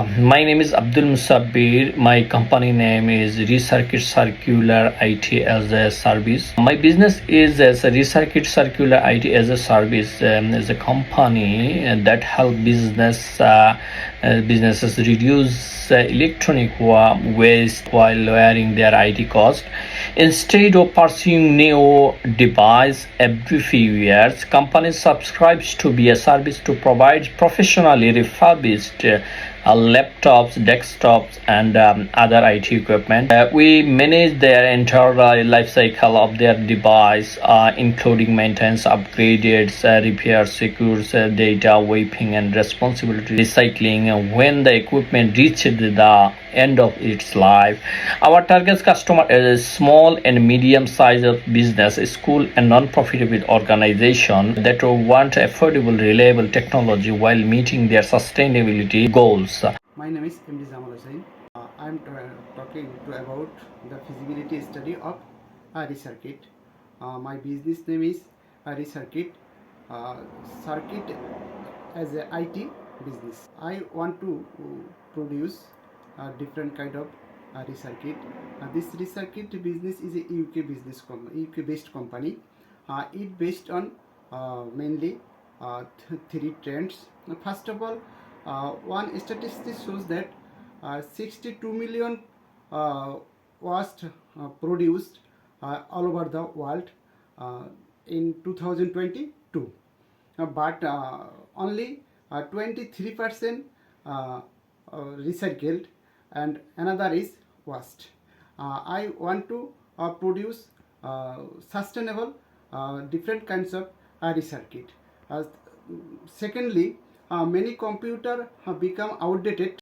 My name is Abdul Musabbir. My company name is Recircuit Circular IT as a service. My business is as a Recircuit Circular IT as a service, as a company that help businesses reduce electronic waste while lowering their IT cost. Instead of pursuing new device every few years, companies subscribes to be a service to provide professionally refurbished laptops, desktops, and other IT equipment. We manage their entire life cycle of their device, including maintenance, upgrades, repairs, secures data, wiping, and responsibility recycling when the equipment reaches the end of its life. Our target customer is small and medium sized business, school, and non-profit organization that want affordable, reliable technology while meeting their sustainability goals. My name is MD Jamal Hussain. I'm talking about the feasibility study of Recircuit. My business name is Recircuit. Circuit as a IT business. I want to produce a different kind of Recircuit. This Recircuit business is a UK based company. It based on mainly three trends. First of all, one statistic shows that 62 million was produced all over the world in 2022, but only 23% recycled and another is waste. I want to produce sustainable different kinds of recircuit. Secondly, many computers have become outdated